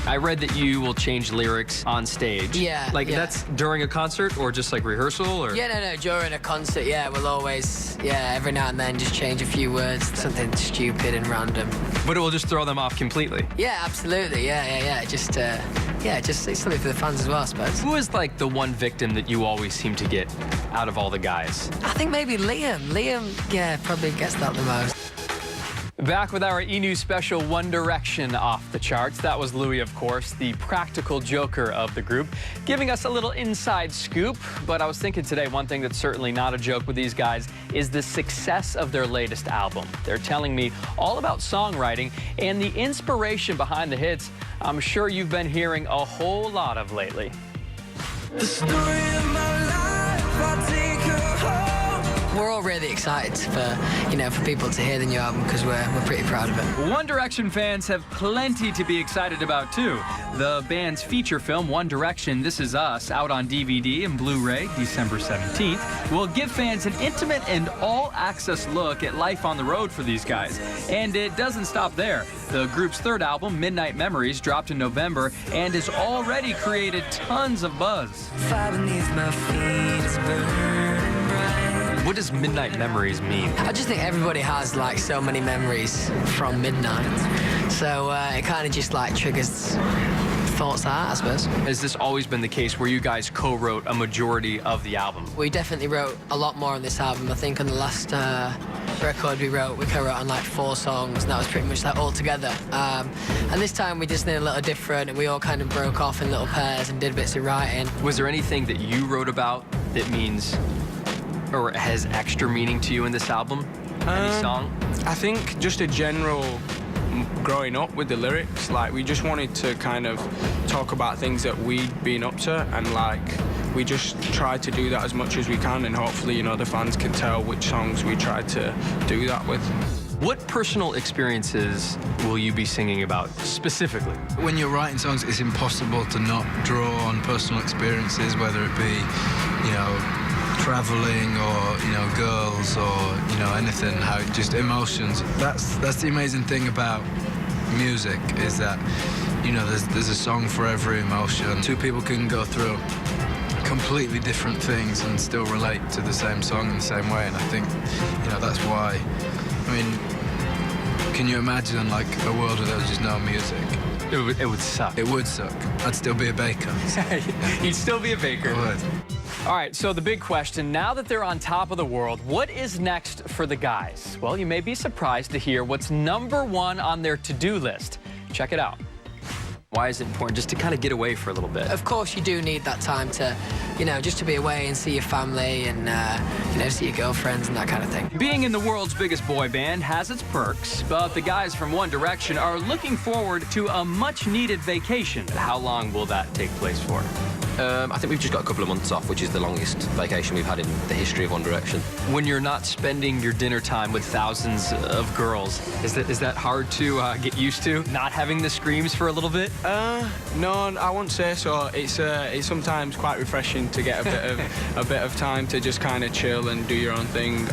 I read that you will change lyrics on stage. Yeah. Like, yeah. that's during a concert or just like rehearsal? Or? Yeah, no, during a concert, yeah, we'll always, every now and then just change a few words, something stupid and random. But it will just throw them off completely? Yeah, absolutely, yeah. Just it's something for the fans as well, I suppose. Who is like the one victim that you always seem to get out of all the guys? I think maybe Liam. Liam, probably gets that the most. Back with our E! News special, One Direction off the charts. That was Louis, of course, the practical joker of the group, giving us a little inside scoop. But I was thinking today, one thing that's certainly not a joke with these guys is the success of their latest album. They're telling me all about songwriting and the inspiration behind the hits I'm sure you've been hearing a whole lot of lately. The story of my life, I'll take her home. We're all really excited for people to hear the new album because we're pretty proud of it. One Direction fans have plenty to be excited about too. The band's feature film, One Direction, This Is Us, out on DVD and Blu-ray December 17th, will give fans an intimate and all-access look at life on the road for these guys. And it doesn't stop there. The group's third album, Midnight Memories, dropped in November and has already created tons of buzz. Fire beneath my feet is burning bright. What does Midnight Memories mean? I just think everybody has like so many memories from midnight, so it kind of just like triggers thoughts out, I suppose. Has this always been the case where you guys co-wrote a majority of the album? We definitely wrote a lot more on this album. I think on the last record we co-wrote on like 4 songs, and that was pretty much like all together. And this time we just did a little different, and we all kind of broke off in little pairs and did bits of writing. Was there anything that you wrote about that means or has extra meaning to you in this album? Any song? I think just a general growing up with the lyrics, like we just wanted to kind of talk about things that we'd been up to, and like we just tried to do that as much as we can, and hopefully, the fans can tell which songs we tried to do that with. What personal experiences will you be singing about specifically? When you're writing songs, it's impossible to not draw on personal experiences, whether it be, traveling or, girls or, anything, just emotions. That's the amazing thing about music, is that, there's a song for every emotion. 2 people can go through completely different things and still relate to the same song in the same way, and I think, that's why, can you imagine, like, a world where there was just no music? It would suck. It would suck. I'd still be a baker. You'd still be a baker. I would. All right, so the big question, now that they're on top of the world, what is next for the guys? Well, you may be surprised to hear what's #1 on their to-do list. Check it out. Why is it important just to kind of get away for a little bit? Of course you do need that time to, just to be away and see your family and, see your girlfriends and that kind of thing. Being in the world's biggest boy band has its perks, but the guys from One Direction are looking forward to a much-needed vacation. How long will that take place for? I think we've just got a couple of months off, which is the longest vacation we've had in the history of One Direction. When you're not spending your dinner time with thousands of girls, is that hard to get used to? Not having the screams for a little bit? No, I won't say so. It's sometimes quite refreshing to get a bit of time to just kind of chill and do your own thing.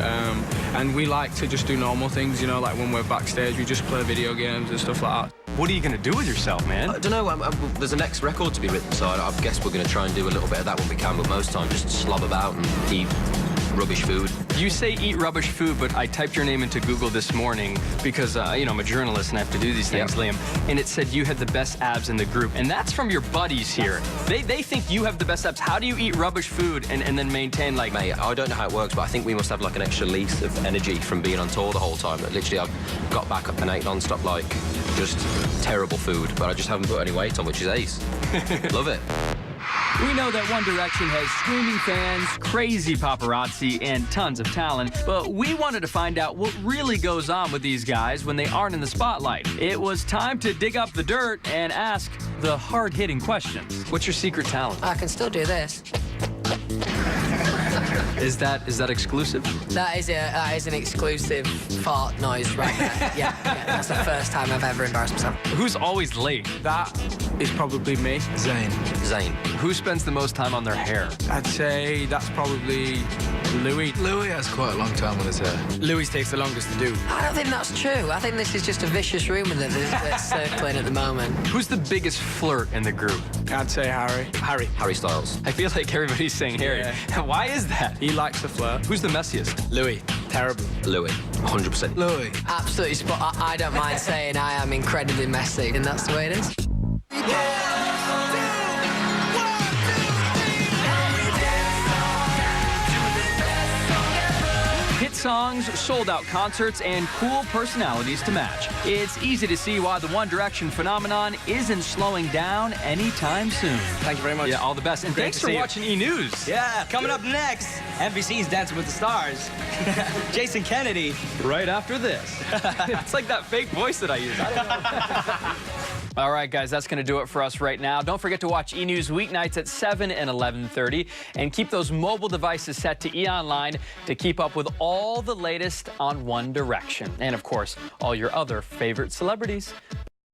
And we like to just do normal things, like when we're backstage, we just play video games and stuff like that. What are you going to do with yourself, man? I don't know. There's a next record to be written, so I guess we're going to try and do a little bit of that when we can, but most time just slob about and eat rubbish food. You say eat rubbish food, but I typed your name into Google this morning because, I'm a journalist and I have to do these things, Liam, and it said you had the best abs in the group, and that's from your buddies here. They think you have the best abs. How do you eat rubbish food and then maintain, like... Mate, I don't know how it works, but I think we must have, like, an extra lease of energy from being on tour the whole time. Literally, I've got back up and ate non-stop, like, just terrible food, but I just haven't put any weight on, which is ace. Love it. We know that One Direction has screaming fans, crazy paparazzi, and tons of talent, but we wanted to find out what really goes on with these guys when they aren't in the spotlight. It was time to dig up the dirt and ask the hard-hitting questions. What's your secret talent? I can still do this. Is that exclusive? That is an exclusive fart noise right there. Yeah, that's the first time I've ever embarrassed myself. Who's always late? That is probably me. Zayn. Zayn. Who spends the most time on their hair? I'd say that's probably Louis. Louis has quite a long time with his hair. Louis takes the longest to do. I don't think that's true. I think this is just a vicious rumour that's circling at the moment. Who's the biggest flirt in the group? I'd say Harry. Harry Styles. I feel like everybody's saying Harry. Yeah. Why is that? He likes to flirt. Who's the messiest? Louis, terrible. Louis. 100%. Louis. Absolutely spot. I don't mind saying I am incredibly messy, and that's the way it is. Hit songs, sold-out concerts, and cool personalities to match. It's easy to see why the One Direction phenomenon isn't slowing down anytime soon. Thank you very much. Yeah, all the best. And Great thanks to for see you. watching E-News. Yeah, coming up next, NBC's Dancing with the Stars. Jason Kennedy. Right after this. It's like that fake voice that I use. I don't know. All right, guys, that's going to do it for us right now. Don't forget to watch E! News weeknights at 7 and 11:30. And keep those mobile devices set to E! Online to keep up with all the latest on One Direction. And, of course, all your other favorite celebrities.